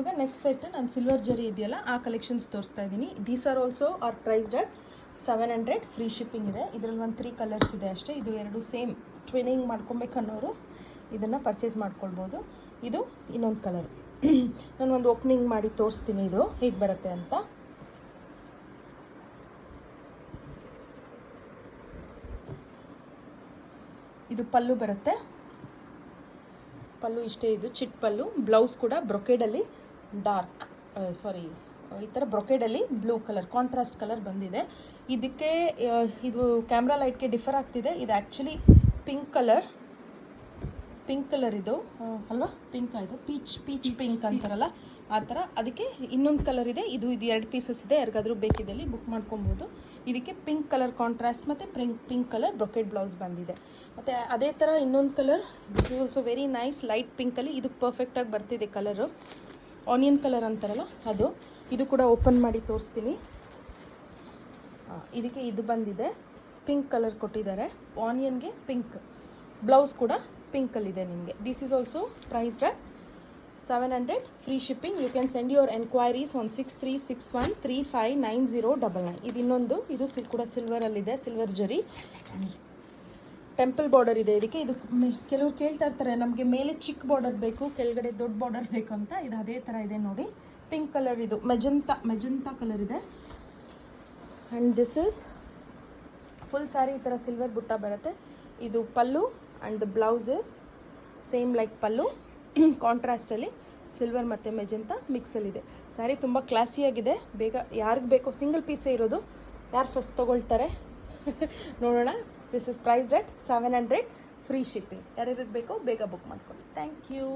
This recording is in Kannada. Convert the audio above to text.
ಇವಾಗ ನೆಕ್ಸ್ಟ್ ಸೆಟ್ ನಾನು ಸಿಲ್ವರ್ ಜರಿ ಇದೆಯಲ್ಲ ಆ ಕಲೆಕ್ಷನ್ಸ್ ತೋರಿಸ್ತಾ ಇದ್ದೀನಿ. These are also are priced at 700, free shipping ಇದೆ. ಇದರಲ್ಲಿ ಒಂದು 3 ಕಲರ್ಸ್ ಇದೆ ಅಷ್ಟೇ. ಇದು 2 ಸೇಮ್ ಟ್ವಿನಿಂಗ್ ಮಾಡ್ಕೊಬೇಕನ್ನೋರು ಇದನ್ನು ಪರ್ಚೇಸ್ ಮಾಡ್ಕೊಳ್ಬೋದು. ಇದು ಇನ್ನೊಂದು ಕಲರ್. ನಾನು ಒಂದು ಓಪನಿಂಗ್ ಮಾಡಿ ತೋರಿಸ್ತೀನಿ ಇದು ಹೇಗೆ ಬರುತ್ತೆ ಅಂತ. ಇದು ಪಲ್ಲು ಬರುತ್ತೆ. ಪಲ್ಲು ಇಷ್ಟೇ, ಇದು ಚಿಟ್ ಪಲ್ಲು. ಬ್ಲೌಸ್ ಕೂಡ ಬ್ರೊಕೇಡಲ್ಲಿ ಡಾರ್ಕ್ ಈ ಥರ ಬ್ರೊಕೇಡಲ್ಲಿ ಬ್ಲೂ ಕಲರ್ ಕಾಂಟ್ರಾಸ್ಟ್ ಕಲರ್ ಬಂದಿದೆ. ಇದಕ್ಕೆ ಇದು ಕ್ಯಾಮ್ರಾ ಲೈಟ್ಗೆ ಡಿಫರ್ ಆಗ್ತಿದೆ. ಇದು ಆ್ಯಕ್ಚುಲಿ ಪಿಂಕ್ ಕಲರ್ ಇದು ಅಲ್ವಾ? ಇದು ಪೀಚ್ ಪಿಂಕ್ ಅಂತಾರಲ್ಲ ಆ ಥರ. ಅದಕ್ಕೆ ಇನ್ನೊಂದು ಕಲರ್ ಇದೆ. ಇದು 2 ಪೀಸಸ್ ಇದೆ. ಯಾರಿಗಾದ್ರೂ ಬೇಕಿದ್ದಲ್ಲಿ ಬುಕ್ ಮಾಡ್ಕೊಬೋದು. ಇದಕ್ಕೆ ಪಿಂಕ್ ಕಲರ್ ಕಾಂಟ್ರಾಸ್ಟ್ ಮತ್ತು ಪಿಂಕ್ ಕಲರ್ ಬ್ರೊಕೆಟ್ ಬ್ಲೌಸ್ ಬಂದಿದೆ. ಮತ್ತು ಅದೇ ಥರ ಇನ್ನೊಂದು colour, this is also very nice, light ಪಿಂಕಲ್ಲಿ. ಇದಕ್ಕೆ ಪರ್ಫೆಕ್ಟಾಗಿ ಬರ್ತಿದೆ ಕಲರು. ಆನಿಯನ್ ಕಲರ್ ಅಂತಾರಲ್ಲ ಅದು. ಇದು ಕೂಡ ಓಪನ್ ಮಾಡಿ ತೋರಿಸ್ತೀನಿ. ಇದಕ್ಕೆ ಇದು ಬಂದಿದೆ, ಪಿಂಕ್ ಕಲರ್ ಕೊಟ್ಟಿದ್ದಾರೆ. ಆನಿಯನ್ಗೆ ಪಿಂಕ್ ಬ್ಲೌಸ್ ಕೂಡ ಪಿಂಕಲ್ಲಿದೆ ನಿಮಗೆ. This is also priced at 700, free shipping. You can send your enquiries on 6361359099. ಇದು ಇನ್ನೊಂದು, ಇದು ಕೂಡ ಸಿಲ್ವರಲ್ಲಿದೆ, ಸಿಲ್ವರ್ ಜರಿ ಟೆಂಪಲ್ ಬಾರ್ಡರ್ ಇದೆ ಇದಕ್ಕೆ. ಇದು ಕೆಲವ್ರು ಕೇಳ್ತಾ ಇರ್ತಾರೆ ನಮಗೆ ಮೇಲೆ ಚಿಕ್ಕ ಬಾರ್ಡರ್ ಬೇಕು, ಕೆಳಗಡೆ ದೊಡ್ಡ ಬಾರ್ಡರ್ ಬೇಕು ಅಂತ. ಇದು ಅದೇ ಥರ ಇದೆ ನೋಡಿ. ಪಿಂಕ್ ಕಲರ್, ಇದು ಮೆಜಂತಾ ಕಲರ್ ಇದೆ. And this is full sari ಈ ಥರ ಸಿಲ್ವರ್ ಬುಟ್ಟ ಬರುತ್ತೆ. ಇದು pallu and the blouse is same like pallu, ಕಾಂಟ್ರಾಸ್ಟಲ್ಲಿ ಸಿಲ್ವರ್ ಮತ್ತು ಮೆಜಂತಾ ಮಿಕ್ಸಲ್ಲಿದೆ. ಸ್ಯಾರಿ ತುಂಬ ಕ್ಲಾಸಿಯಾಗಿದೆ. ಬೇಗ ಯಾರಿಗೆ ಬೇಕೋ, ಸಿಂಗಲ್ ಪೀಸೇ ಇರೋದು, ಯಾರು ಫಸ್ಟ್ ತೊಗೊಳ್ತಾರೆ ನೋಡೋಣ. This is priced at 700, free shipping. ಯಾರ್ಯಾರಿಗೆ ಬೇಕೋ ಬೇಗ ಬುಕ್ ಮಾಡ್ಕೊಳ್ಳಿ. Thank you.